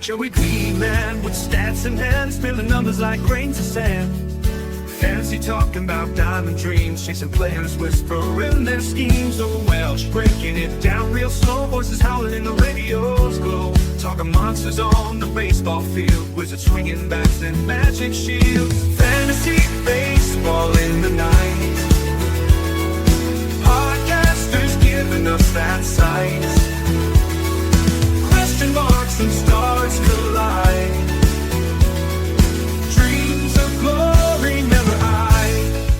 Joey B, man, with stats in hand, spilling numbers like grains of sand. Fancy talking about diamond dreams, chasing players, whispering their schemes. Oh, Welsh, breaking it down real slow, voices howling in the radio's glow. Talking monsters on the baseball field, wizards swinging bats and magic shields. Fantasy baseball in the 90s, podcasters giving us that sight. Question marks and stars collide, dreams of glory never hide.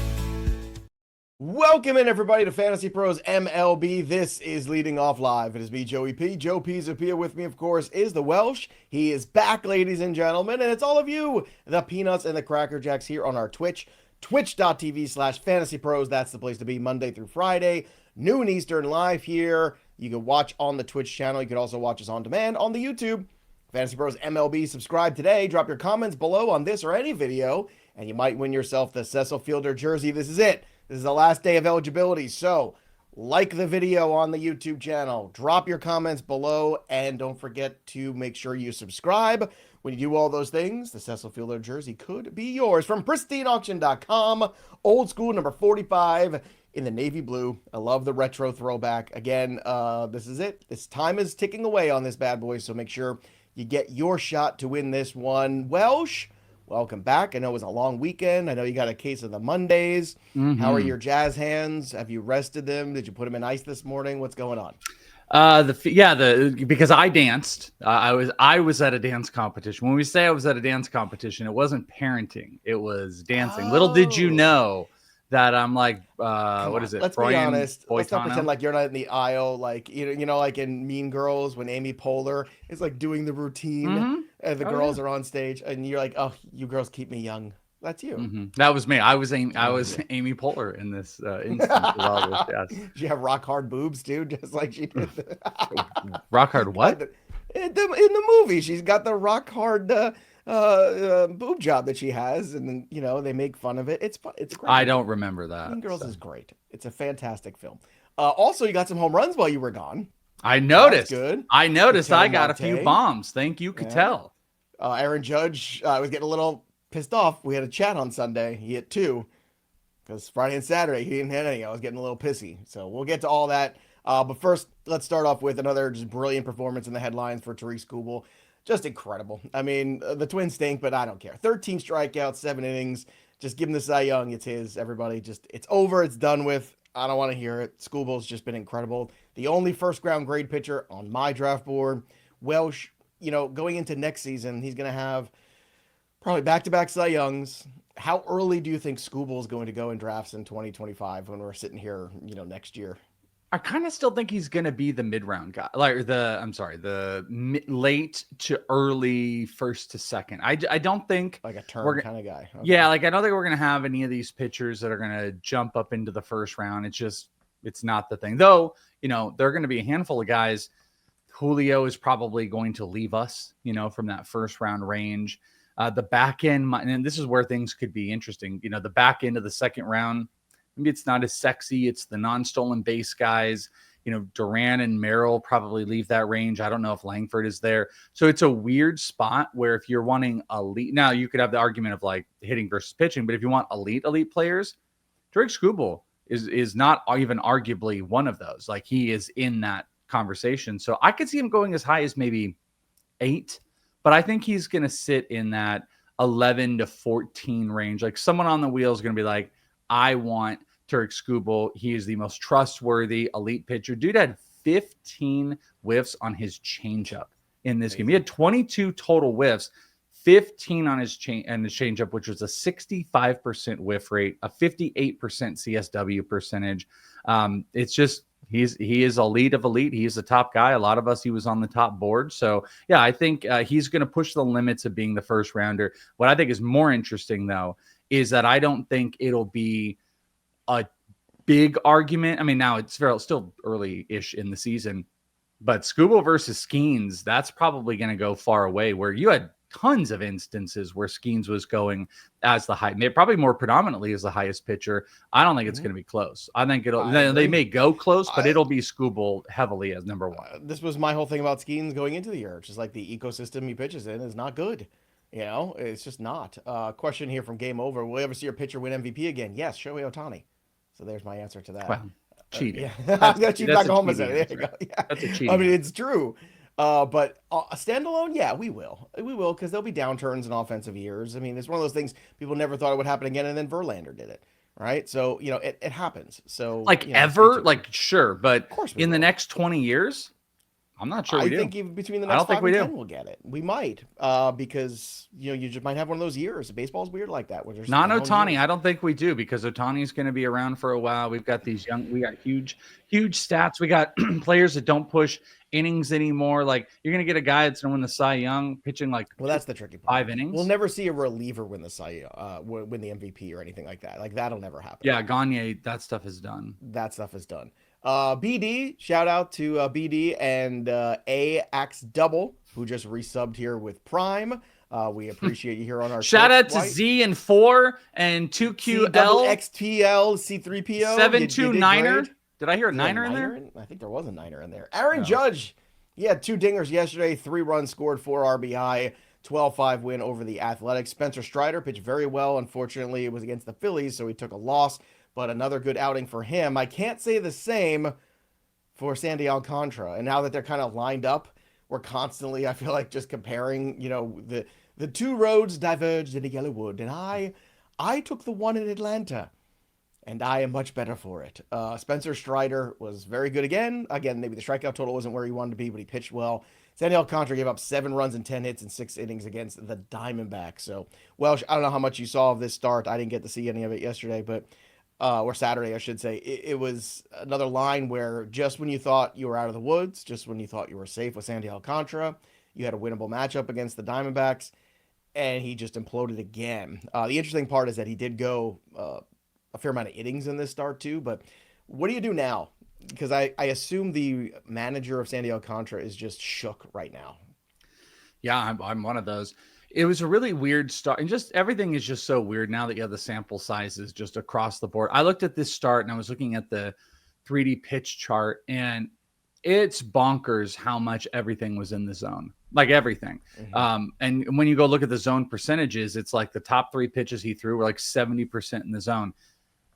Welcome in, everybody, to Fantasy Pros MLB. This is Leading Off Live. It is me, Joey P. Joe P's up here with me, of course, is the Welsh. He is back, ladies and gentlemen, and it's all of you, the Peanuts and the Cracker Jacks, here on our Twitch, twitch.tv/fantasypros. That's the place to be Monday through Friday, noon Eastern, live here. You can watch on the Twitch channel. You can also watch us on demand on the YouTube. Fantasy Pros MLB. Subscribe today. Drop your comments below on this or any video, and you might win yourself the Cecil Fielder jersey. This is it. This is the last day of eligibility, so like the video on the YouTube channel, drop your comments below, and don't forget to make sure you subscribe. When you do all those things, the Cecil Fielder jersey could be yours. From pristineauction.com, old school number 45 in the navy blue. I love the retro throwback. Again, this is it. This time is ticking away on this bad boy, so make sure you get your shot to win this one. Welsh, welcome back. I know it was a long weekend. I know you got a case of the Mondays. How are your jazz hands? Have you rested them? Did you put them in ice this morning? What's going on? Because I danced. I was at a dance competition. When we say I was at a dance competition, it wasn't parenting. It was dancing. Oh. Little did you know that I'm like, what is it? Let's Brian be honest. Let's not Boitano? pretend like you're not in the aisle. Like, you know, like in Mean Girls when Amy Poehler is like doing the routine and the girls are on stage and you're like, oh, you girls keep me young. That's you. That was me. I was Amy Poehler in this instance. Yes. Did you have rock hard boobs too? Just like she did. Rock hard what? In the movie, she's got the rock hard boob job that she has, and then, you know, they make fun of it. It's great. I don't remember that. Mean Girls is great. It's a fantastic film. Also, you got some home runs while you were gone. I noticed. That's good. I noticed. I got a Monte. few bombs. Thank you, Cattell. Aaron Judge was getting a little pissed off. We had a chat on Sunday. He hit 2 because Friday and Saturday he didn't hit any. I was getting a little pissy. So we'll get to all that. But first, let's start off with another just brilliant performance in the headlines for Tarik Skubal. Just incredible. I mean, the Twins stink, but I don't care. 13 strikeouts, 7 innings. Just give him the Cy Young. It's his. Everybody, just it's over. It's done with. I don't want to hear it. Skubal's just been incredible. The only first-round grade pitcher on my draft board. Welsh, you know, going into next season, he's going to have probably back-to-back Cy Youngs. How early do you think Skubal is going to go in drafts in 2025 when we're sitting here, you know, next year? I kind of still think he's going to be the mid-round guy, like the late to early first to second. I don't think like a turn kind of guy. Okay. Yeah, like I don't think we're going to have any of these pitchers that are going to jump up into the first round. It's not the thing. Though, you know, there are going to be a handful of guys. Julio is probably going to leave us, you know, from that first round range. The back end, and this is where things could be interesting. You know, the back end of the second round, maybe it's not as sexy. It's the non-stolen base guys. You know, Duran and Merrill probably leave that range. I don't know if Langford is there. So it's a weird spot where if you're wanting elite, now you could have the argument of like hitting versus pitching, but if you want elite players, Tarik Skubal is not even arguably one of those. Like he is in that conversation. So I could see him going as high as maybe 8, but I think he's going to sit in that 11 to 14 range. Like someone on the wheel is going to be like, I want Tarik Skubal. He is the most trustworthy elite pitcher. Dude had 15 whiffs on his changeup in this game. He had 22 total whiffs, 15 on his changeup, which was a 65% whiff rate, a 58% CSW percentage. It's just he is elite of elite. He is the top guy. A lot of us, he was on the top board. So yeah, I think he's going to push the limits of being the first rounder. What I think is more interesting though is that I don't think it'll be a big argument. I mean, now it's still early-ish in the season, but Skubal versus Skeens, that's probably going to go far away, where you had tons of instances where Skeens was going as the high, probably more predominantly as the highest pitcher. I don't think it's going to be close. I think they may go close, but it'll be Skubal heavily as number one. This was my whole thing about Skeens going into the year. It's just like the ecosystem he pitches in is not good. You know, it's just not. Question here from Game Over. Will we ever see your pitcher win MVP again? Yes, Shohei Ohtani. So there's my answer to that. Well, cheating. Yeah. Cheat back home. There you go. Yeah. That's a cheating. I mean, it's true. But a standalone, yeah, we will. We will, because there'll be downturns in offensive years. I mean, it's one of those things people never thought it would happen again, and then Verlander did it, right? So, you know, it happens. So, like, you know, ever? Like, sure, but of course in the next 20 years, I'm not sure I we do. think even between the next 5 and 10, we'll get it. We might, because, you know, you just might have one of those years. Baseball's weird like that. Where there's not Ohtani. I don't think we do, because Ohtani's going to be around for a while. We've got these we got huge stats. We got players that don't push innings anymore. Like, you're going to get a guy that's going to win the Cy Young pitching like, well, that's the tricky part. 5 innings. We'll never see a reliever win the win the MVP or anything like that. Like, that'll never happen. Yeah, Gagne, that stuff is done. That stuff is done. BD, shout out to BD and AX Double, who just resubbed here with Prime. We appreciate you here on our shout out to Z and 4 and 2QL XTL C3PO 729er. Did I hear a niner in there? I think there was a niner in there. Aaron Judge, he had 2 dingers yesterday, 3 runs scored, 4 RBI, 12-5 win over the Athletics. Spencer Strider pitched very well. Unfortunately, it was against the Phillies, so he took a loss. But another good outing for him. I can't say the same for Sandy Alcantara. And now that they're kind of lined up, we're constantly, I feel like, just comparing, you know, the 2 roads diverged in a yellow wood. And I took the one in Atlanta, and I am much better for it. Spencer Strider was very good again. Again, maybe the strikeout total wasn't where he wanted to be, but he pitched well. Sandy Alcantara gave up 7 runs and 10 hits in 6 innings against the Diamondbacks. So, Welsh, I don't know how much you saw of this start. I didn't get to see any of it yesterday, but or Saturday, I should say. It was another line where just when you thought you were out of the woods, just when you thought you were safe with Sandy Alcantara, you had a winnable matchup against the Diamondbacks, and he just imploded again. The interesting part is that he did go a fair amount of innings in this start too, but what do you do now? Because I assume the manager of Sandy Alcantara is just shook right now. Yeah, I'm one of those. It was a really weird start, and just everything is just so weird now that you have the sample sizes just across the board. I looked at this start and I was looking at the 3D pitch chart, and it's bonkers how much everything was in the zone, like everything. Mm-hmm. And when you go look at the zone percentages, it's like the top 3 pitches he threw were like 70% in the zone.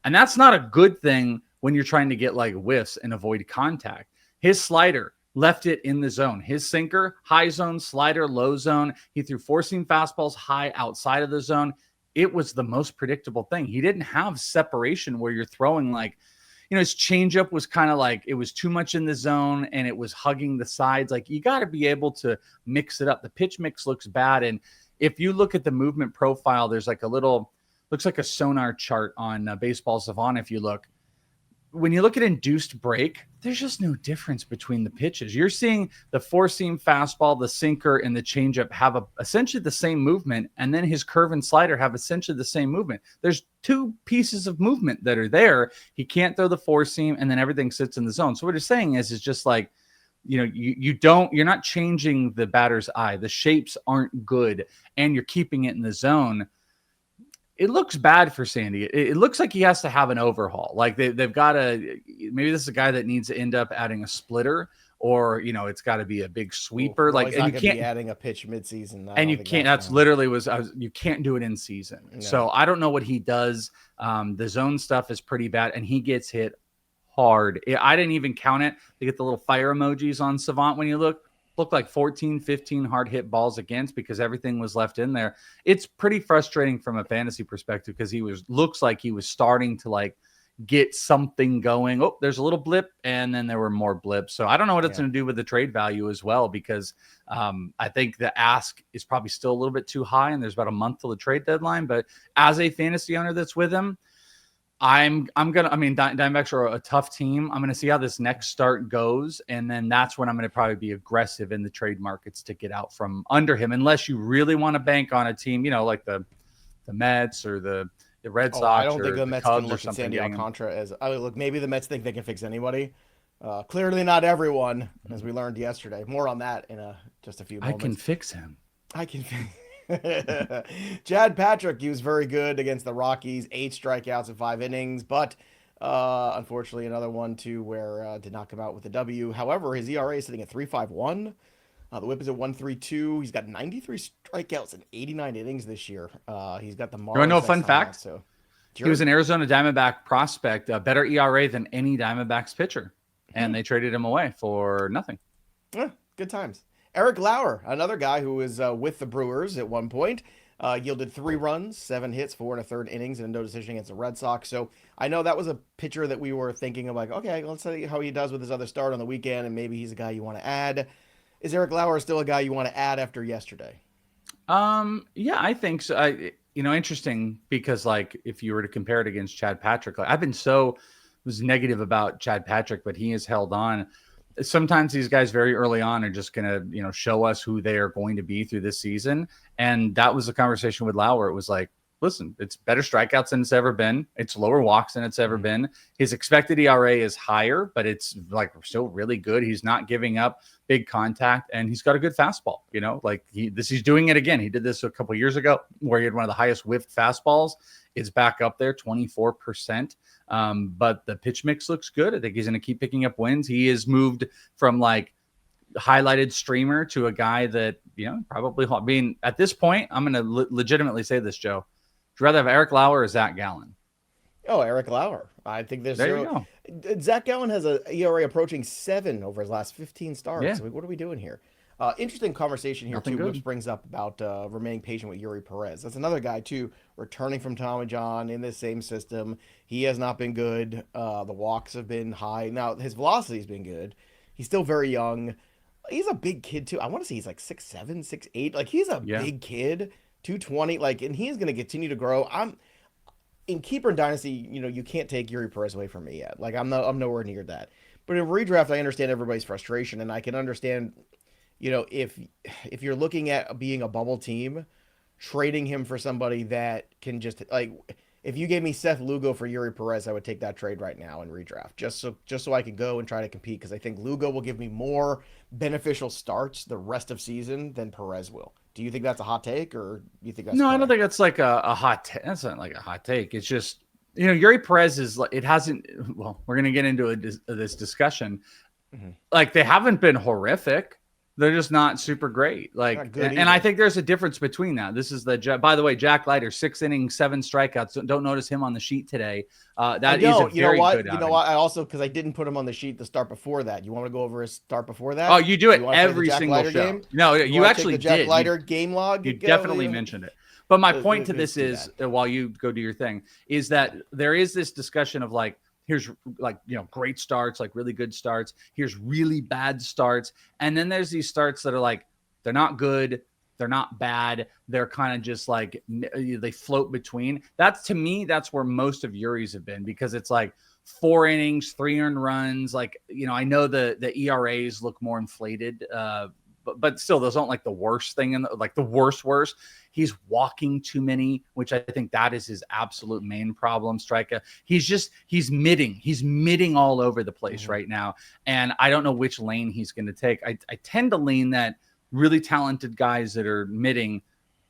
And that's not a good thing when you're trying to get like whiffs and avoid contact. His slider left it in the zone. His sinker, high zone, slider, low zone. He threw 4-seam fastballs high outside of the zone. It was the most predictable thing. He didn't have separation where you're throwing like, you know, his changeup was kind of like it was too much in the zone and it was hugging the sides. Like, you got to be able to mix it up. The pitch mix looks bad. And if you look at the movement profile, there's like a little, looks like a sonar chart on Baseball Savant. If you look, when you look at induced break, there's just no difference between the pitches. You're seeing the 4-seam fastball, the sinker, and the changeup have essentially the same movement, and then his curve and slider have essentially the same movement. There's 2 pieces of movement that are there. He can't throw the 4-seam, and then everything sits in the zone. So what you're saying is just like, you know, you're not changing the batter's eye. The shapes aren't good, and you're keeping it in the zone. It looks bad for Sandy. It looks like he has to have an overhaul. Like they've got to, maybe this is a guy that needs to end up adding a splitter, or, you know, it's got to be a big sweeper. Well, like, and you can't be adding a pitch midseason. And you can't, you can't do it in season. No. So I don't know what he does. The zone stuff is pretty bad, and he gets hit hard. I didn't even count it. They get the little fire emojis on Savant when you looked like 14, 15 hard hit balls against, because everything was left in there. It's pretty frustrating from a fantasy perspective, because looks like he was starting to like get something going. Oh, there's a little blip, and then there were more blips. So I don't know what it's going to do with the trade value as well, because I think the ask is probably still a little bit too high, and there's about a month till the trade deadline. But as a fantasy owner that's with him, Diamondbacks are a tough team. I'm going to see how this next start goes, and then that's when I'm going to probably be aggressive in the trade markets to get out from under him, unless you really want to bank on a team, you know, like the Mets or the Red Sox. I don't think the Mets Cubs can look at Sandy Alcantara as. Look, maybe the Mets think they can fix anybody. Clearly not everyone, as we learned yesterday. More on that in just a few moments. I can fix him. I can. Chad Patrick, he was very good against the Rockies, 8 strikeouts in 5 innings, but unfortunately another one too where did not come out with a W. However, his ERA is sitting at 3.51. The whip is at 1.32. He's got 93 strikeouts in 89 innings this year. He's got the Mars. You want to know a fun fact? So He was an Arizona Diamondback prospect, a better ERA than any Diamondbacks pitcher, and they traded him away for nothing. Yeah, good times. Eric Lauer, another guy who was with the Brewers at one point, yielded 3 runs, 7 hits, 4 1/3 innings, and a no decision against the Red Sox. So I know that was a pitcher that we were thinking of, like, okay, let's see how he does with his other start on the weekend, and maybe he's a guy you want to add. Is Eric Lauer still a guy you want to add after yesterday? Yeah, I think so. Interesting because, like, if you were to compare it against Chad Patrick, like, I've been was negative about Chad Patrick, but he has held on. Sometimes these guys very early on are just going to, show us who they are going to be through this season. And that was the conversation with Lauer. It was like, listen, it's better strikeouts than it's ever been. It's lower walks than it's ever been. His expected ERA is higher, but it's like still really good. He's not giving up big contact, and he's got a good fastball. He's doing it again. He did this a couple years ago where he had one of the highest whiffed fastballs. It's back up there, 24%. But the pitch mix looks good. I think he's going to keep picking up wins. He has moved from like highlighted streamer to a guy that, probably, I mean, at this point, I'm going to legitimately say this, Joe. Would you rather have Eric Lauer or Zach Gallen? Oh, Eric Lauer. I think there's there you go. Zach Gallen has a ERA approaching 7 over his last 15 starts. Yeah. So what are we doing here? Interesting conversation here, Nothing too, good. which brings up about remaining patient with Yuri Perez. That's another guy, too, returning from Tommy John in the same system. He has not been good. The walks have been high. Now, his velocity has been good. He's still very young. He's a big kid, too. I want to say he's like 6'7", 6'8". Like, he's a big kid, 220. Like, and he's going to continue to grow. In Keeper and Dynasty, you can't take Yuri Perez away from me yet. Like, I'm nowhere near that. But in redraft, I understand everybody's frustration, and I can understand, if you're looking at being a bubble team, trading him for somebody that can just, like, if you gave me Seth Lugo for Yuri Perez, I would take that trade right now in redraft, just so I can go and try to compete, because I think Lugo will give me more beneficial starts the rest of season than Perez will. Do you think that's a hot take, or do you think that's no? correct? I don't think that's like a hot take. That's not like a hot take. It's just, Yuri Perez is like, it hasn't. Well, we're gonna get into this discussion. Mm-hmm. Like, they haven't been horrific. They're just not super great. Like, and I think there's a difference between that. This is by the way, Jack Leiter, 6 innings, 7 strikeouts. Don't notice him on the sheet today. That is a very good outing. You know what? I also, because I didn't put him on the sheet the start before that. You want to go over his start before that? Oh, you do it every single show. Game? No, you actually did. Jack Leiter you, game log. You definitely mentioned it. But my point to this is, while you go do your thing, is that there is this discussion of like, here's like, great starts, like really good starts. Here's really bad starts. And then there's these starts that are like, they're not good. They're not bad. They're kind of just like, they float between. To me, that's where most of Yuri's have been, because it's like 4 innings, 3 earned runs. Like, I know the ERAs look more inflated, but still, those aren't like the worst thing like the worst. He's walking too many, which I think that is his absolute main problem. Striker. He's mitting all over the place right now. And I don't know which lane he's going to take. I tend to lean that really talented guys that are mitting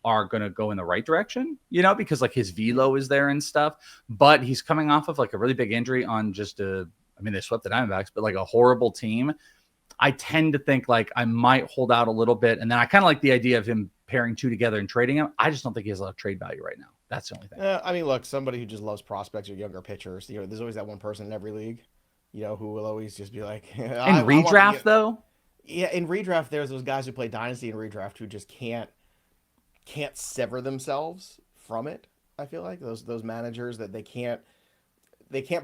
are going to go in the right direction, because like his velo is there and stuff, but he's coming off of like a really big injury on just they swept the Diamondbacks, but like a horrible team. I tend to think like I might hold out a little bit. And then I kind of like the idea of him pairing 2 together and trading him. I just don't think he has a lot of trade value right now. That's the only thing. Look, somebody who just loves prospects or younger pitchers, there's always that one person in every league, who will always just be like, in redraft though. Yeah. In redraft, there's those guys who play Dynasty in redraft who just can't sever themselves from it. I feel like those managers that they can't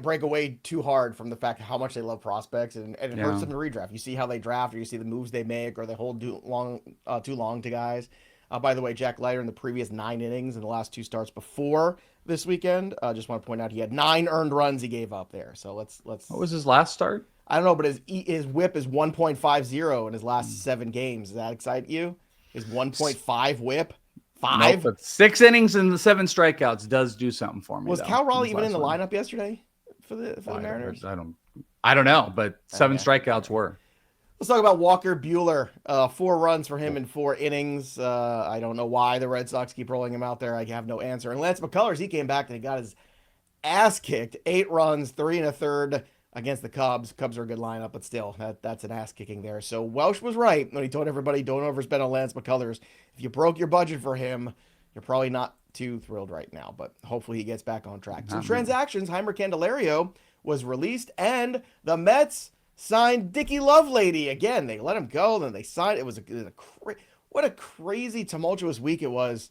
break away too hard from the fact of how much they love prospects, and it hurts them to redraft. You see how they draft, or you see the moves they make, or they hold too long to guys. By the way, Jack Leiter in the previous 9 innings in the last 2 starts before this weekend, just want to point out he had 9 earned runs he gave up there. So let's. What was his last start? I don't know, but his whip is 1.50 in his last 7 games. Does that excite you? His 1.5 whip. 5? Nope, but 6 innings and the 7 strikeouts does do something for me. Was Cal Raleigh even in the lineup yesterday for the Mariners? I don't know, but 7 strikeouts were. Let's talk about Walker Buehler. 4 runs for him in 4 innings. I don't know why the Red Sox keep rolling him out there. I have no answer. And Lance McCullers, he came back and he got his ass kicked. 8 runs, 3 1/3 against the Cubs. Cubs are a good lineup, but still, that's an ass kicking there. So Welsh was right when he told everybody don't overspend on Lance McCullers. If you broke your budget for him, you're probably not too thrilled right now, but hopefully he gets back on track. Some transactions, Heimer Candelario was released, and the Mets signed Dickie Lovelady. Again, they let him go, then they signed. It was what a crazy, tumultuous week it was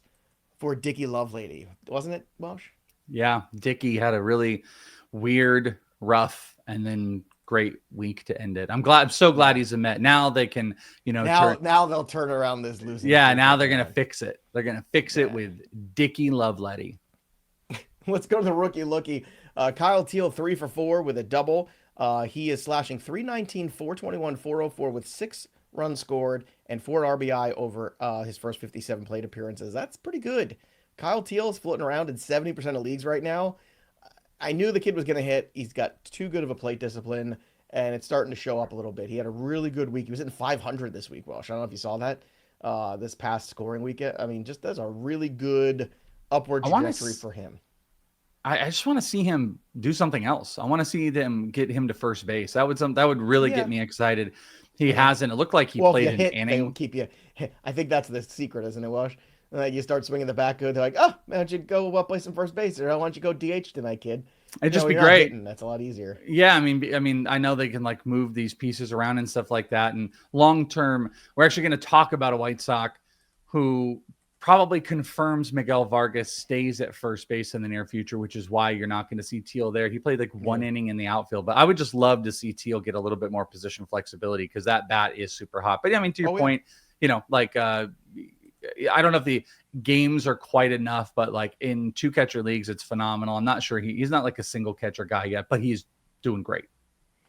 for Dickie Lovelady, wasn't it, Welsh? Yeah, Dickie had a really weird, rough, and then great week to end it. I'm so glad he's a Met. Now they can, now they'll turn around this losing. Yeah, now they're gonna fix it. They're gonna fix it with Dickie Lovelady. Let's go to the rookie Lookie. Kyle Teal 3 for 4 with a double. He is slashing 319, 421, 404 with 6 runs scored and 4 RBI over his first 57 plate appearances. That's pretty good. Kyle Teal is floating around in 70% of leagues right now. I knew the kid was going to hit. He's got too good of a plate discipline, and it's starting to show up a little bit. He had a really good week. He was hitting 500 this week, Welsh. I don't know if you saw that this past scoring weekend. I mean, just that's a really good upward trajectory for him. I just want to see him do something else. I want to see them get him to first base. That would really get me excited. He hasn't. It looked like he played an inning. Keep you. I think that's the secret, isn't it, Welsh? You start swinging the back good. They're like, oh, why don't you go play some first base? Or why don't you go DH tonight, kid? It'd just be great. That's a lot easier. Yeah, I mean, I know they can like move these pieces around and stuff like that. And long term, we're actually going to talk about a White Sox who probably confirms Miguel Vargas stays at first base in the near future, which is why you're not going to see Teal there. He played like 1 inning in the outfield, but I would just love to see Teal get a little bit more position flexibility because that bat is super hot. But I mean, to your point, I don't know if the games are quite enough, but like in 2 catcher leagues, it's phenomenal. I'm not sure he's not like a single catcher guy yet, but he's doing great.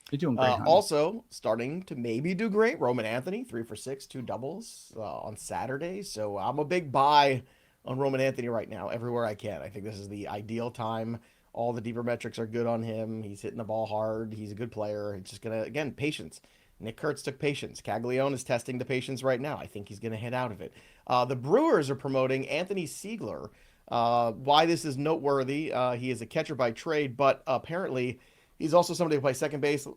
He's doing great. Also starting to maybe do great. Roman Anthony, 3 for 6, 2 doubles on Saturday. So I'm a big buy on Roman Anthony right now, everywhere I can. I think this is the ideal time. All the deeper metrics are good on him. He's hitting the ball hard. He's a good player. It's just gonna, again, patience. Nick Kurtz took patience. Caglione is testing the patience right now. I think he's going to hit out of it. The Brewers are promoting Anthony Siegler. Why this is noteworthy, he is a catcher by trade, but apparently he's also somebody who plays second base,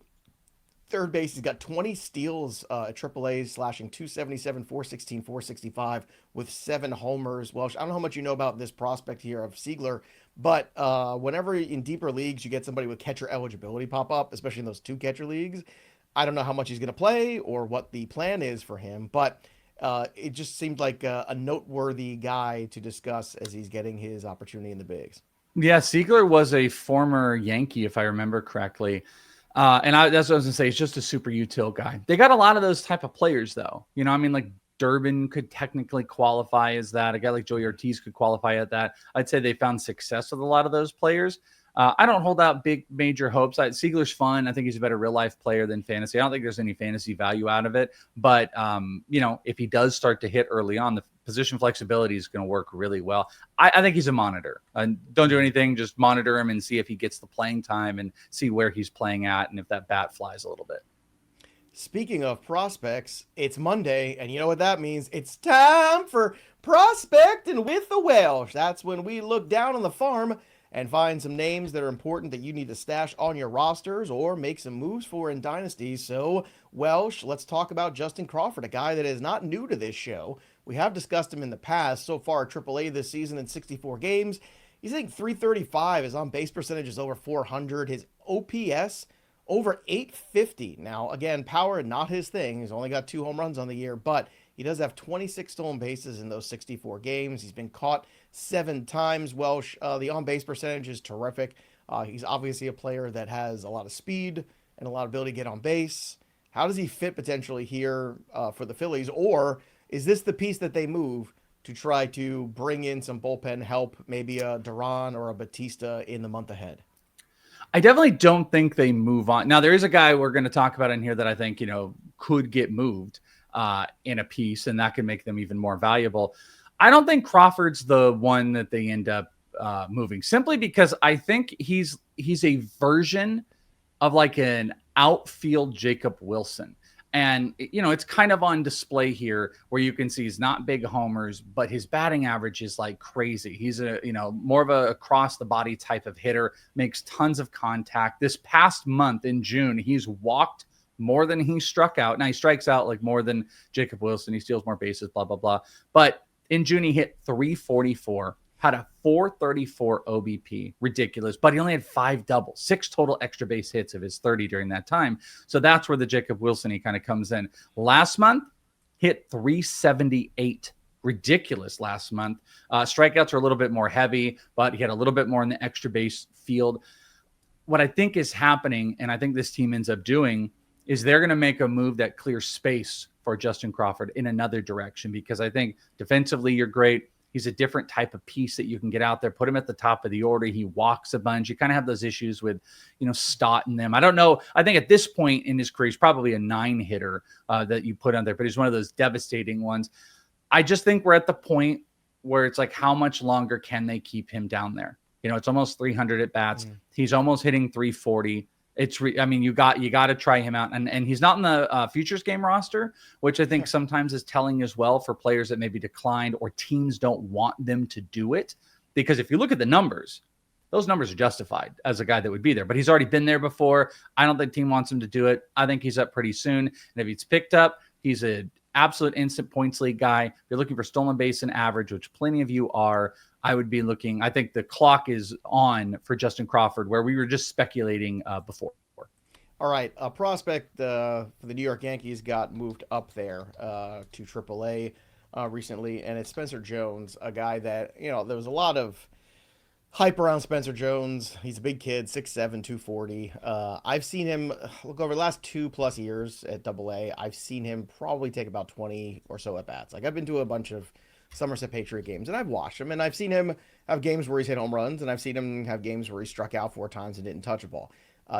third base. He's got 20 steals at AAA, slashing 277, 416, 465 with 7 homers. Well, I don't know how much you know about this prospect here of Siegler, but whenever in deeper leagues you get somebody with catcher eligibility pop up, especially in those 2 catcher leagues, I don't know how much he's going to play or what the plan is for him, but it just seemed like a noteworthy guy to discuss as he's getting his opportunity in the bigs. Yeah, Siegler was a former Yankee, if I remember correctly. And that's what I was going to say. He's just a super util guy. They got a lot of those type of players, though. Like Durbin could technically qualify as that. A guy like Joey Ortiz could qualify at that. I'd say they found success with a lot of those players. I don't hold out big major hopes. Siegler's fun. I think he's a better real life player than fantasy. I don't think there's any fantasy value out of it. But, if he does start to hit early on, the position flexibility is going to work really well. I think he's a monitor. Don't do anything. Just monitor him and see if he gets the playing time and see where he's playing at and if that bat flies a little bit. Speaking of prospects, it's Monday, and you know what that means? It's time for Prospecting with the Welsh. That's when we look down on the farm and find some names that are important that you need to stash on your rosters or make some moves for in dynasties. So, Welsh, let's talk about Justin Crawford, a guy that is not new to this show. We have discussed him in the past. So far, AAA this season in 64 games, he's hitting 335. His on-base percentage is over 400. His OPS over 850. Now, again, power, not his thing. He's only got 2 home runs on the year, but he does have 26 stolen bases in those 64 games. He's been caught 7 times. Welsh, the on-base percentage is terrific. He's obviously a player that has a lot of speed and a lot of ability to get on base. How does he fit potentially here for the Phillies? Or is this the piece that they move to try to bring in some bullpen help, maybe a Duran or a Batista in the month ahead? I definitely don't think they move on. Now, there is a guy we're going to talk about in here that I think, could get moved in a piece, and that could make them even more valuable. I don't think Crawford's the one that they end up moving, simply because I think he's a version of like an outfield Jacob Wilson. And, it's kind of on display here where you can see he's not big homers, but his batting average is like crazy. He's more of a across the body type of hitter, makes tons of contact. This past month in June, he's walked more than he struck out. Now he strikes out like more than Jacob Wilson. He steals more bases, blah, blah, blah. But in June, he hit 344. Had a 434 OBP, ridiculous, but he only had 5 doubles, 6 total extra base hits of his 30 during that time. So that's where the Jacob Wilson he kind of comes in. Last month, hit 378, ridiculous last month. Strikeouts are a little bit more heavy, but he had a little bit more in the extra base field. What I think is happening, and I think this team ends up doing, is they're going to make a move that clears space for Justin Crawford in another direction, because I think defensively you're great. He's a different type of piece that you can get out there, put him at the top of the order. He walks a bunch. You kind of have those issues with, Stott and them. I don't know. I think at this point in his career, he's probably a 9 hitter that you put on there, but he's one of those devastating ones. I just think we're at the point where it's like, how much longer can they keep him down there? It's almost 300 at bats. He's almost hitting 340. You got to try him out, and he's not in the futures game roster, which I think sometimes is telling as well for players that maybe declined or teams don't want them to do it. Because if you look at the numbers, those numbers are justified as a guy that would be there, but he's already been there before. I don't think the team wants him to do it. I think he's up pretty soon, and if he's picked up, he's an absolute instant points league guy. If you're looking for stolen base and average, which plenty of you are, I would be looking. I think the clock is on for Justin Crawford, where we were just speculating before. All right, a prospect for the New York Yankees got moved up there to AAA recently, and it's Spencer Jones, a guy that, there was a lot of hype around Spencer Jones. He's a big kid, 6'7", 240. I've seen him, look, over the last 2+ years at AA, I've seen him probably take about 20 or so at bats. Like, I've been to a bunch of Somerset Patriot games, and I've watched him, and I've seen him have games where he's hit home runs, and I've seen him have games where he struck out 4 times and didn't touch a ball.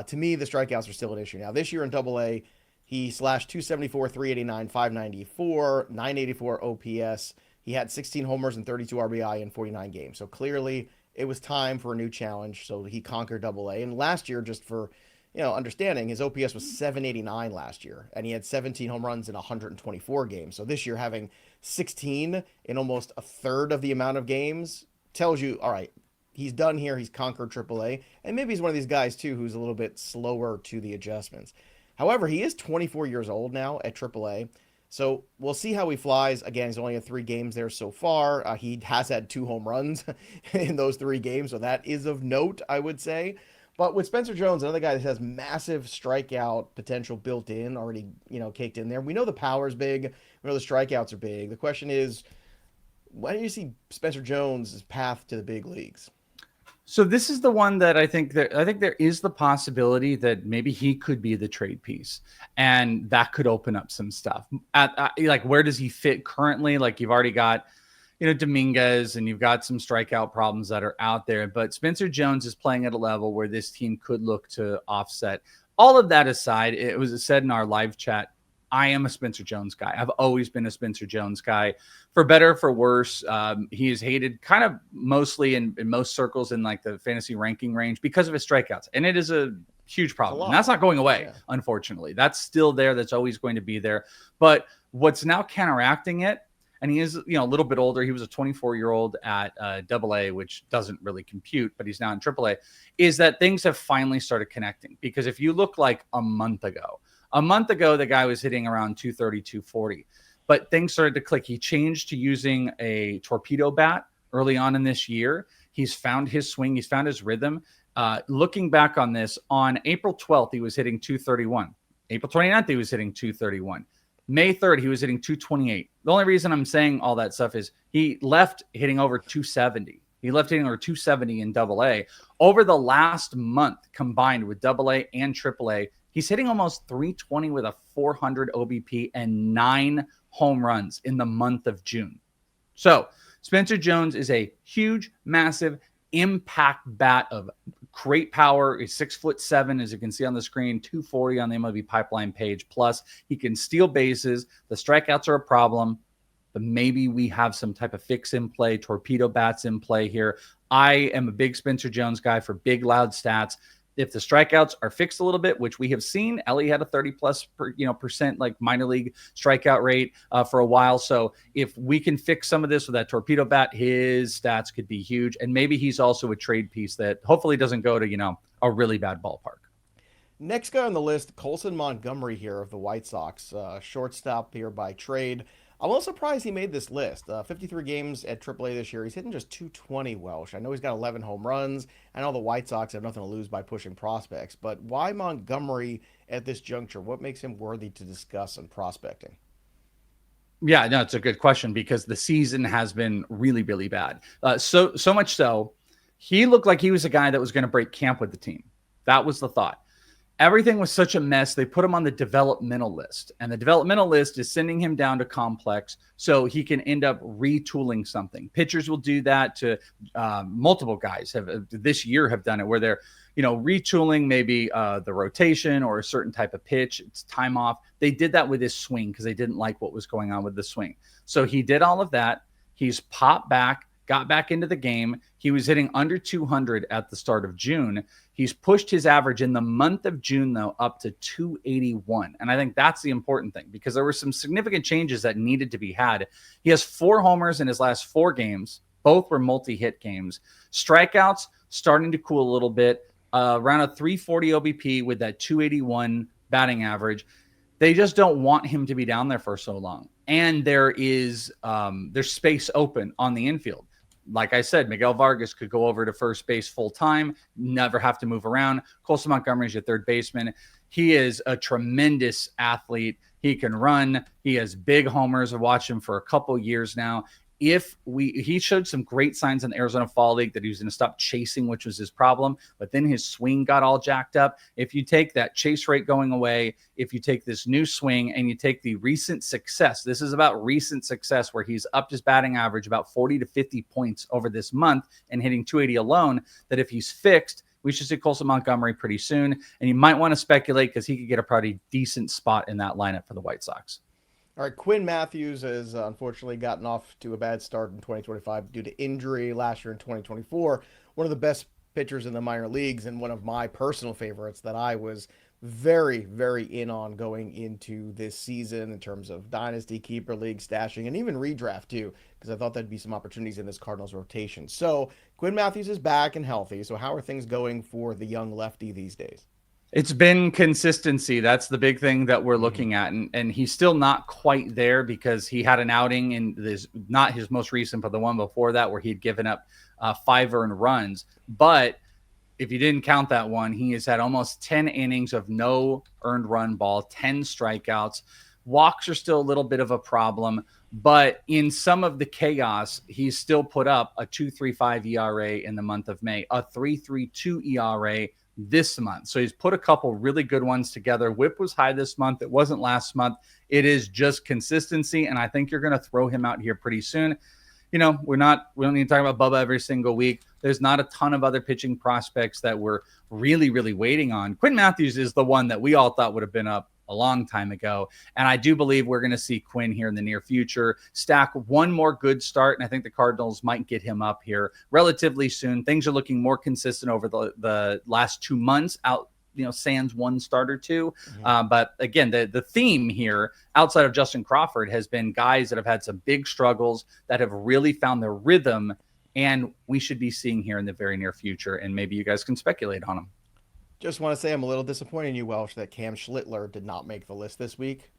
To me, the strikeouts are still an issue. Now, this year in AA, he slashed 274, 389, 594, 984 OPS. He had 16 homers and 32 RBI in 49 games. So clearly, it was time for a new challenge. So he conquered AA. And last year, just for understanding, his OPS was 789 last year, and he had 17 home runs in 124 games. So this year, having 16 in almost a third of the amount of games tells you, all right, he's done here. He's conquered AAA, and maybe he's one of these guys too who's a little bit slower to the adjustments. However, he is 24 years old now at AAA, so we'll see how he flies. Again, he's only had 3 games there so far. He has had 2 home runs in those 3 games, so that is of note, I would say. But with Spencer Jones, another guy that has massive strikeout potential built in, already, caked in there. We know the power's big. We know the strikeouts are big. The question is, when do you see Spencer Jones' path to the big leagues? So this is the one that I think there is the possibility that maybe he could be the trade piece, and that could open up some stuff. Like, where does he fit currently? Like, you've already got, Dominguez, and you've got some strikeout problems that are out there, but Spencer Jones is playing at a level where this team could look to offset. All of that aside, it was said in our live chat, I am a Spencer Jones guy. I've always been a Spencer Jones guy, for better, for worse. He is hated kind of mostly in most circles in like the fantasy ranking range because of his strikeouts. And it is a huge problem. And that's not going away, unfortunately. That's still there. That's always going to be there. But what's now counteracting it, and he is, a little bit older. He was a 24-year-old at AA, which doesn't really compute, but he's now in AAA, is that things have finally started connecting. Because if you look like a month ago, the guy was hitting around 230, 240, but things started to click. He changed to using a torpedo bat early on in this year. He's found his swing. He's found his rhythm. Looking back on this, on April 12th, he was hitting 231. April 29th, he was hitting 231. May 3rd, he was hitting 228. The only reason I'm saying all that stuff is he left hitting over 270. He left hitting over 270 in AA. Over the last month, combined with AA and AAA, he's hitting almost 320 with a 400 OBP and 9 home runs in the month of June. So Spencer Jones is a huge, massive impact bat of great power. He's 6'7", as you can see on the screen, 240 on the MLB pipeline page. Plus, he can steal bases. The strikeouts are a problem, but maybe we have some type of fix in play, torpedo bats in play here. I am a big Spencer Jones guy for big, loud stats. If the strikeouts are fixed a little bit, which we have seen, Ellie had a 30+% like minor league strikeout rate for a while. So if we can fix some of this with that torpedo bat, his stats could be huge. And maybe he's also a trade piece that hopefully doesn't go to, a really bad ballpark. Next guy on the list, Colson Montgomery here of the White Sox, shortstop here by trade. I'm a little surprised he made this list. 53 games at AAA this year. He's hitting just 220 Welsh. I know he's got 11 home runs. I know the White Sox have nothing to lose by pushing prospects, but why Montgomery at this juncture? What makes him worthy to discuss in prospecting? Yeah, no, it's a good question because the season has been really, really bad. So much so, he looked like he was a guy that was going to break camp with the team. That was the thought. Everything was such a mess. They put him on the developmental list, and the developmental list is sending him down to complex so he can end up retooling something. Pitchers will do that to multiple guys have this year have done it where they're, retooling maybe the rotation or a certain type of pitch. It's time off. They did that with his swing because they didn't like what was going on with the swing. So he did all of that. He's popped back, got back into the game. He was hitting under 200 at the start of June. He's pushed his average in the month of June, though, up to 281. And I think that's the important thing because there were some significant changes that needed to be had. He has 4 homers in his last 4 games. Both were multi-hit games. Strikeouts starting to cool a little bit, around a 340 OBP with that 281 batting average. They just don't want him to be down there for so long. And there's space open on the infield. Like I said, Miguel Vargas could go over to first base full time, never have to move around. Colson Montgomery is your third baseman. He is a tremendous athlete. He can run. He has big homers. I've watched him for a couple years now. He showed some great signs in the Arizona Fall League that he was going to stop chasing, which was his problem. But then his swing got all jacked up. If you take that chase rate going away, if you take this new swing and you take the recent success, this is about recent success where he's upped his batting average about 40 to 50 points over this month and hitting 280 alone, that if he's fixed, we should see Colson Montgomery pretty soon. And you might want to speculate because he could get a pretty decent spot in that lineup for the White Sox. All right, Quinn Mathews has unfortunately gotten off to a bad start in 2025 due to injury last year in 2024. One of the best pitchers in the minor leagues and one of my personal favorites that I was very, very in on going into this season in terms of dynasty, keeper league, stashing, and even redraft too, because I thought there'd be some opportunities in this Cardinals rotation. So Quinn Mathews is back and healthy. So how are things going for the young lefty these days? It's been consistency. That's the big thing that we're looking at. And he's still not quite there because he had an outing in this, not his most recent, but the one before that where he'd given up 5 earned runs. But if you didn't count that one, he has had almost 10 innings of no earned run ball, 10 strikeouts. Walks are still a little bit of a problem, but in some of the chaos, he's still put up a 2.35 ERA in the month of May, a 3.32 ERA this month. So he's put a couple really good ones together. Whip was high this month. It wasn't last month. It is just consistency. And I think you're going to throw him out here pretty soon. We don't need to talk about Bubba every single week. There's not a ton of other pitching prospects that we're really, really waiting on. Quinn Mathews is the one that we all thought would have been up a long time ago. And I do believe we're going to see Quinn here in the near future stack one more good start. And I think the Cardinals might get him up here relatively soon. Things are looking more consistent over the last 2 months out, sans one start or two. But again, the theme here outside of Justin Crawford has been guys that have had some big struggles that have really found their rhythm. And we should be seeing here in the very near future. And maybe you guys can speculate on them. Just want to say I'm a little disappointed in you, Welsh, that Cam Schlittler did not make the list this week,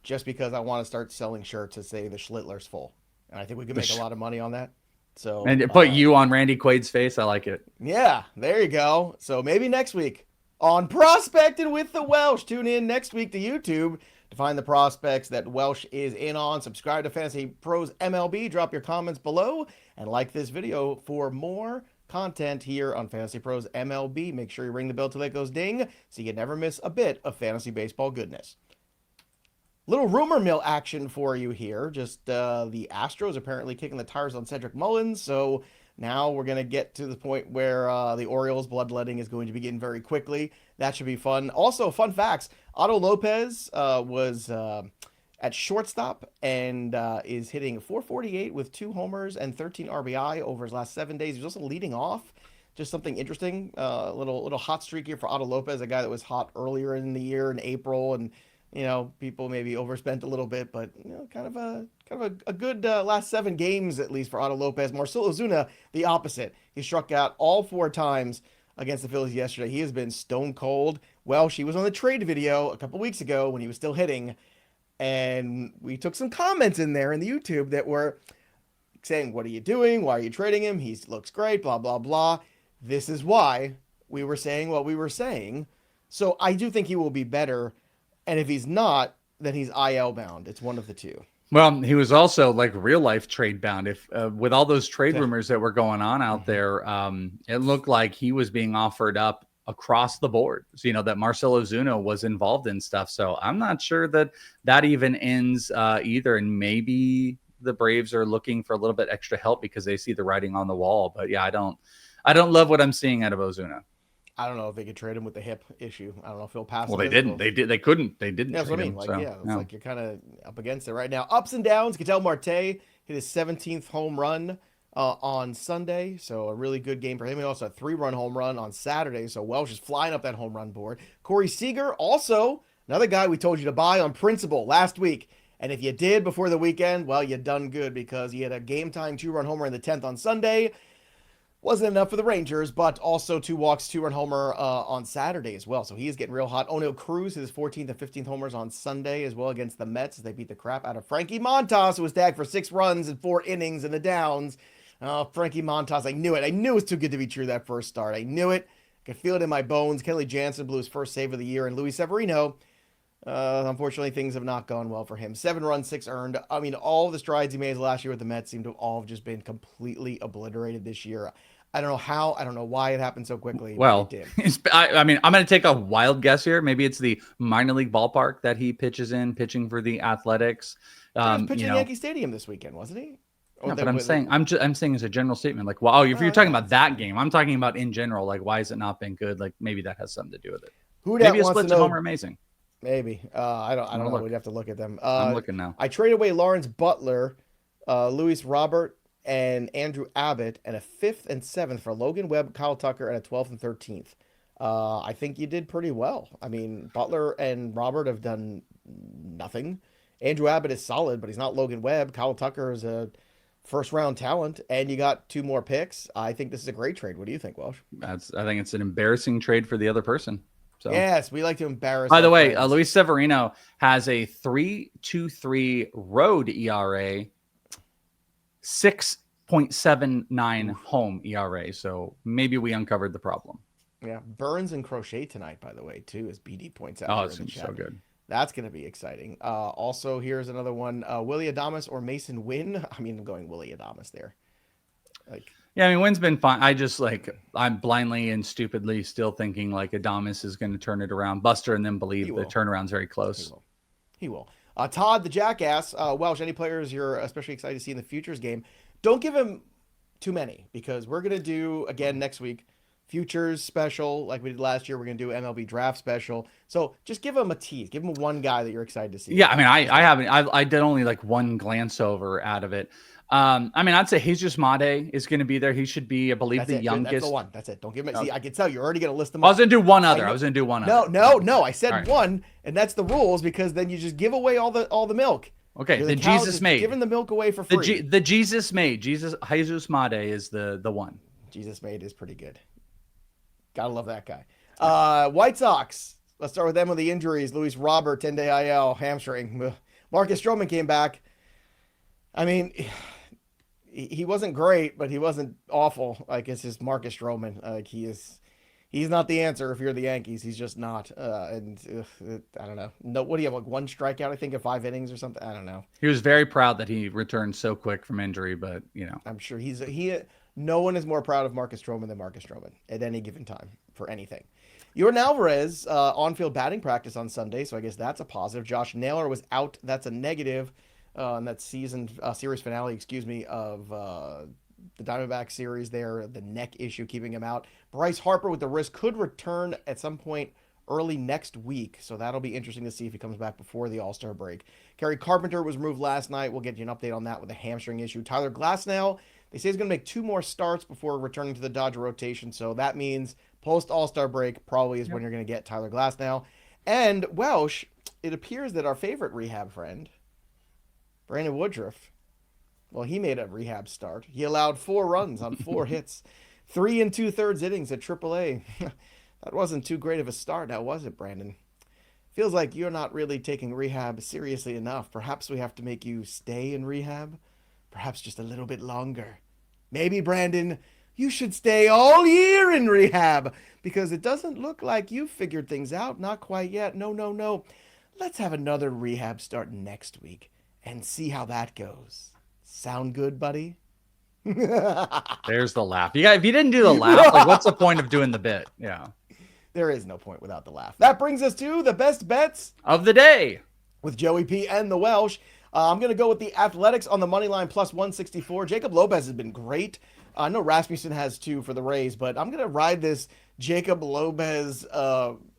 just because I want to start selling shirts that say the Schlittler's full. And I think we could make a lot of money on that. So and put you on Randy Quaid's face. I like it. Yeah, there you go. So maybe next week on Prospecting with the Welsh. Tune in next week to YouTube to find the prospects that Welsh is in on. Subscribe to Fantasy Pros MLB. Drop your comments below and like this video for more content here on Fantasy Pros MLB. Make sure you ring the bell till that goes ding so you never miss a bit of fantasy baseball goodness. Little rumor mill action for you here. Just the Astros apparently kicking the tires on Cedric Mullins. So now we're going to get to the point where the Orioles bloodletting is going to begin very quickly. That should be fun. Also, fun facts. Otto Lopez was at shortstop and is hitting .448 with 2 homers and 13 RBI over his last 7 days. He's also leading off. just something interesting. Little hot streak here for Otto Lopez, a guy that was hot earlier in the year in April, and people maybe overspent a little bit, but kind of a good last 7 games at least for Otto Lopez. Marcell Ozuna, the opposite. He struck out all 4 times against the Phillies yesterday. He has been stone cold. Welsh, he was on the trade video a couple weeks ago when he was still hitting, and we took some comments in there in the YouTube that were saying, "What are you doing? Why are you trading him? He looks great, blah, blah, blah." This is why we were saying what we were saying. So I do think he will be better. And if he's not, then he's IL bound. It's one of the two. Well, he was also like real life trade bound. If with all those trade rumors that were going on out there, it looked like he was being offered up across the board. So, that Marcell Ozuna was involved in stuff. So I'm not sure that even ends either. And maybe the Braves are looking for a little bit extra help because they see the writing on the wall. But yeah, I don't love what I'm seeing out of Ozuna. I don't know if they could trade him with the hip issue. I don't know if he'll pass. Well, they didn't. They couldn't. They didn't. Yeah, that's what I mean. Like you're kind of up against it right now. Ups and downs. Ketel Marte hit his 17th home run on Sunday, so a really good game for him. He also had a 3-run home run on Saturday, so Welsh is flying up that home run board. Corey Seager, also another guy we told you to buy on principle last week. And if you did before the weekend, well, you done good because he had a game-time 2-run homer in the 10th on Sunday. Wasn't enough for the Rangers, but also 2 walks, 2-run homer on Saturday as well. So he is getting real hot. O'Neal Cruz, his 14th and 15th homers on Sunday as well against the Mets. They beat the crap out of Frankie Montas, who was tagged for 6 runs and 4 innings in the downs. Frankie Montas, I knew it. I knew it was too good to be true that first start. I knew it. I could feel it in my bones. Kenley Jansen blew his first save of the year. And Luis Severino, unfortunately, things have not gone well for him. 7 runs, 6 earned. I mean, all the strides he made last year with the Mets seem to all have just been completely obliterated this year. I don't know how. I don't know why it happened so quickly. Well, it did. I mean, I'm going to take a wild guess here. Maybe it's the minor league ballpark that he pitches in, pitching for the Athletics. He was pitching at Yankee Stadium this weekend, wasn't he? No, but I'm saying as a general statement, like, wow, if you're talking about that game, I'm talking about in general, like, why has it not been good? Like, maybe that has something to do with it. Maybe a split to home are amazing. Maybe. I don't know. We'd have to look at them. I'm looking now. I traded away Lawrence Butler, Luis Robert, and Andrew Abbott, and a 5th and 7th for Logan Webb, Kyle Tucker, and a 12th and 13th. I think you did pretty well. I mean, Butler and Robert have done nothing. Andrew Abbott is solid, but he's not Logan Webb. Kyle Tucker is a first-round talent, and you got 2 more picks. I think this is a great trade. What do you think, Welsh? I think it's an embarrassing trade for the other person. So. Yes, we like to embarrass. By the way, Luis Severino has a 3.23 road ERA, 6.79 home ERA. So maybe we uncovered the problem. Yeah, Burns and Crochet tonight, by the way, too, as BD points out. Oh, it's so good. That's going to be exciting. Also, here's another one. Willie Adames or Mason Wynn. I mean, I'm going Willie Adames there. Yeah, I mean, Wynn's been fine. I'm blindly and stupidly still thinking like Adames is going to turn it around, Buster, and then believe the turnaround's very close. He will. Todd, the jackass, Welsh, any players you're especially excited to see in the futures game? Don't give him too many because we're going to do, again, next week, futures special like we did last year. We're going to do MLB draft special. So just give him a tease. Give him one guy that you're excited to see. Yeah, I mean, I did only like one glance over out of it. I mean, I'd say Jesus Mate is going to be there. He should be, I believe, the youngest. That's the one. That's it. Don't give him. See, I can tell you're already going to list them. I was going to do one other. No. I said one, and that's the rules because then you just give away all the milk. Okay, the Jesus made. Giving the milk away for free. The Jesus made. Jesus Mate is the one. Jesus made is pretty good. Gotta love that guy. White Sox. Let's start with them with the injuries. Luis Robert, 10-day IL, hamstring. Marcus Stroman came back. I mean, he wasn't great, but he wasn't awful. Like, it's just Marcus Stroman. Like, he's not the answer if you're the Yankees. He's just not. I don't know. No, what do you have? Like 1 strikeout, I think, in 5 innings or something. I don't know. He was very proud that he returned so quick from injury, but I'm sure no one is more proud of Marcus Stroman than Marcus Stroman at any given time for anything. Yordan Alvarez on-field batting practice on Sunday, so I guess that's a positive. Josh Naylor was out. That's a negative. In that series finale, of the Diamondback series there, the neck issue keeping him out. Bryce Harper with the wrist could return at some point early next week, so that'll be interesting to see if he comes back before the All-Star break. Kerry Carpenter was removed last night. We'll get you an update on that with a hamstring issue. Tyler Glasnow, They say he's going to make 2 more starts before returning to the Dodger rotation. So that means post All-Star break probably is when you're going to get Tyler Glasnow. And Welsh, it appears that our favorite rehab friend, Brandon Woodruff, well, he made a rehab start. He allowed 4 runs on 4 hits, 3 2/3 innings at AAA. That wasn't too great of a start, now was it, Brandon? Feels like you're not really taking rehab seriously enough. Perhaps we have to make you stay in rehab. Perhaps just a little bit longer. Maybe, Brandon, you should stay all year in rehab because it doesn't look like you've figured things out. Not quite yet. No. Let's have another rehab start next week and see how that goes. Sound good, buddy? There's the laugh. If you didn't do the laugh, like what's the point of doing the bit? Yeah. There is no point without the laugh. That brings us to the best bets of the day with Joey P and the Welsh. I'm going to go with the Athletics on the money line plus 164. Jacob Lopez has been great. I know Rasmussen has too for the Rays, but I'm going to ride this Jacob Lopez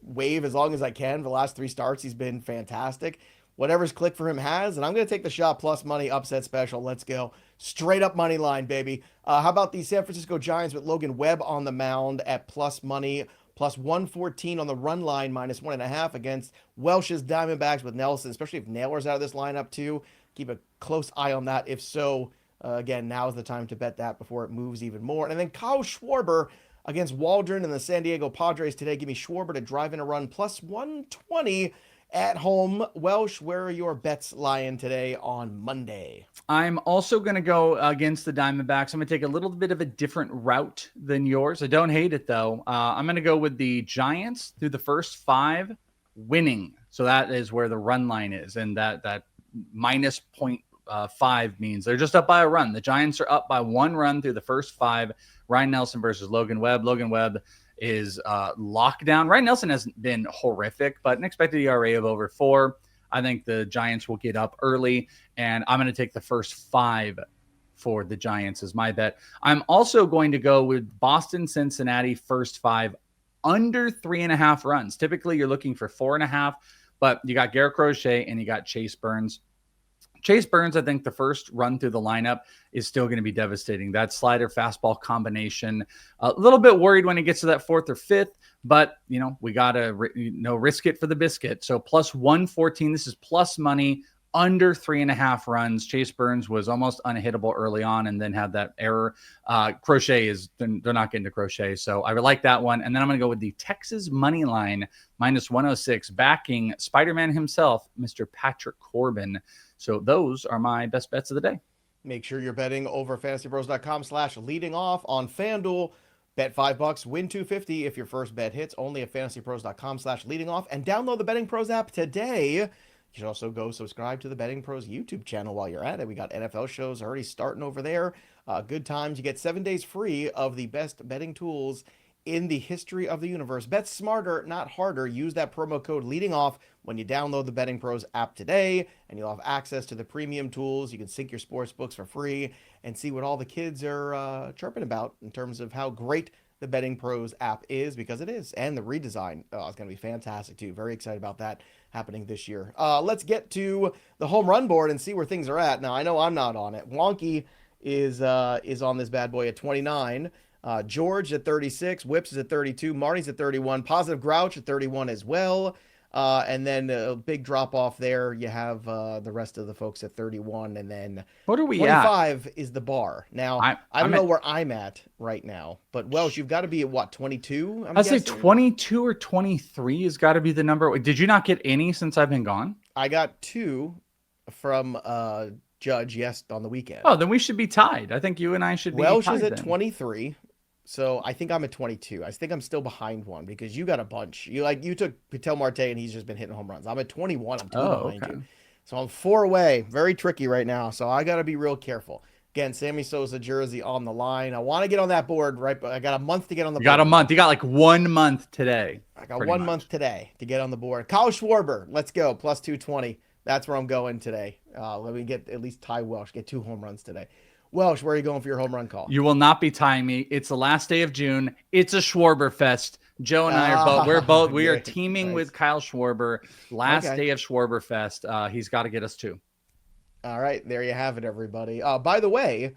wave as long as I can. For the last 3 starts, he's been fantastic. Whatever's click for him has, and I'm going to take the shot plus money upset special. Let's go. Straight up money line, baby. How about the San Francisco Giants with Logan Webb on the mound at plus money? Plus 114 on the run line, minus 1.5 against Welsh's Diamondbacks with Nelson, especially if Naylor's out of this lineup too. Keep a close eye on that. If so, again, now is the time to bet that before it moves even more. And then Kyle Schwarber against Waldron and the San Diego Padres today. Give me Schwarber to drive in a run, plus 120 at home. Welsh, where are your bets lying today on Monday? I'm also going to go against the Diamondbacks. I'm going to take a little bit of a different route than yours. I don't hate it, though. I'm going to go with the Giants through the first 5 winning. So that is where the run line is. And that minus 0.5 means they're just up by a run. The Giants are up by 1 run through the first 5. Ryan Nelson versus Logan Webb. Logan Webb is lockdown. Ryan Nelson has been horrific, but an expected ERA of over 4. I think the Giants will get up early, and I'm going to take the first 5 for the Giants as my bet. I'm also going to go with Boston, Cincinnati, first 5 under 3.5 runs. Typically, you're looking for 4.5, but you got Garrett Crochet and you got Chase Burns. Chase Burns, I think the first run through the lineup is still going to be devastating. That slider fastball combination, a little bit worried when it gets to that 4th or 5th, but we got to risk it for the biscuit. So plus 114, this is plus money under 3.5 runs. Chase Burns was almost unhittable early on and then had that error. Crochet they're not getting to Crochet. So I would like that one. And then I'm going to go with the Texas money line minus 106 backing Spider-Man himself, Mr. Patrick Corbin. So those are my best bets of the day. Make sure you're betting over fantasypros.com/leading off on FanDuel. Bet $5, win $250 if your first bet hits. Only at fantasypros.com/leading off. And download the Betting Pros app today. You should also go subscribe to the Betting Pros YouTube channel while you're at it. We got NFL shows already starting over there. Good times. You get 7 days free of the best betting tools in the history of the universe. Bet smarter, not harder. Use that promo code leading off when you download the Betting Pros app today, and you'll have access to the premium tools. You can sync your sports books for free and see what all the kids are chirping about in terms of how great the Betting Pros app is, because it is. And the redesign is going to be fantastic too. Very excited about that happening this year. Let's get to the home run board and see where things are at. Now, I know I'm not on it. Wonky is on this bad boy at 29. George at 36, Whips is at 32, Marty's at 31, Positive Grouch at 31 as well. And then a big drop off there. You have the rest of the folks at 31, and then what are we 25 at? Is the bar. Now, I don't know where I'm at right now, but Welsh, you've got to be at what, 22? I'd say 22 or 23 has got to be the number. Did you not get any since I've been gone? I got 2 from Judge, yes, on the weekend. Oh, then we should be tied. I think you and I should be Welsh tied is at then. 23. So I think I'm at 22. I think I'm still behind one because you got a bunch. You took Patel Marte and he's just been hitting home runs. I'm at 21. I'm 2 behind you. So I'm 4 away. Very tricky right now. So I got to be real careful. Again, Sammy Sosa jersey on the line. I want to get on that board, right? But I got a month to get on the board. You got a month. You got like 1 month today. I got 1 month today to get on the board. Kyle Schwarber, let's go. Plus 220. That's where I'm going today. Let me get at least tie Welsh. Get 2 home runs today. Welsh, where are you going for your home run call? You will not be tying me. It's the last day of June. It's a Schwarberfest. Joe and I are we are teaming with Kyle Schwarber. Last day of Schwarberfest. He's got to get us 2. All right, there you have it, everybody. By the way,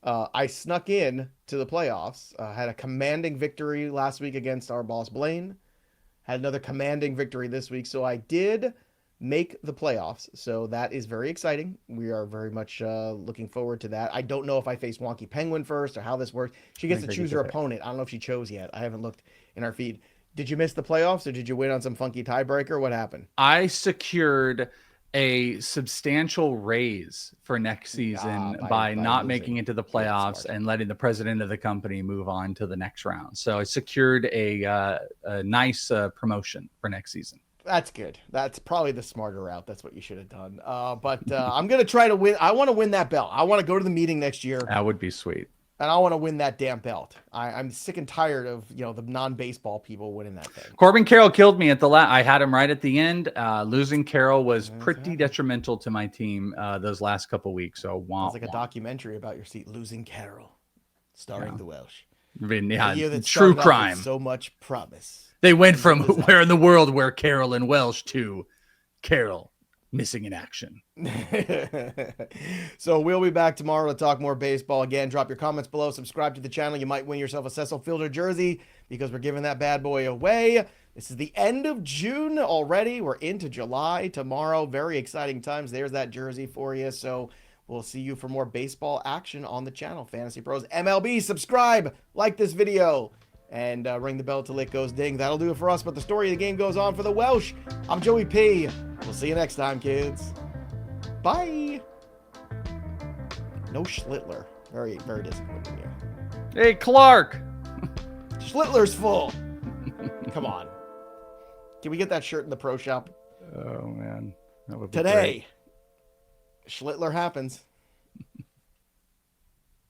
I snuck in to the playoffs. Had a commanding victory last week against our boss Blaine. Had another commanding victory this week. So I did make the playoffs. So that is very exciting. We are very much looking forward to that. I don't know if I face Wonky Penguin first or how this works. She gets to choose her opponent. I don't know if she chose yet. I haven't looked in our feed. Did you miss the playoffs or did you win on some funky tiebreaker? What happened? I secured a substantial raise for next season by not making it to the playoffs and letting the president of the company move on to the next round. So I secured a nice promotion for next season. That's good. That's probably the smarter route. That's what you should have done. But I'm going to try to win. I want to win that belt. I want to go to the meeting next year. That would be sweet. And I want to win that damn belt. I'm sick and tired of, the non-baseball people winning that thing. Corbin Carroll killed me at the I had him right at the end. Losing Carroll was pretty detrimental to my team those last couple weeks. So it's like a documentary about your seat, Losing Carroll, starring the Welsh. I mean, true crime. So much promise. They went from where in the world were Carroll and Welsh to Carroll missing in action. So we'll be back tomorrow to talk more baseball. Again, drop your comments below. Subscribe to the channel. You might win yourself a Cecil Fielder jersey because we're giving that bad boy away. This is the end of June already. We're into July tomorrow. Very exciting times. There's that jersey for you. So we'll see you for more baseball action on the channel. Fantasy Pros MLB. Subscribe, like this video, and ring the bell till it goes ding. That'll do it for us, but the story of the game goes on for the Welsh. I'm Joey P. We'll see you next time, kids. Bye. No Schlittler. Very, very disappointing here. Hey, Clark. Schlittler's full. Come on. Can we get that shirt in the pro shop? Oh, man. That would be today. Great. Schlittler happens.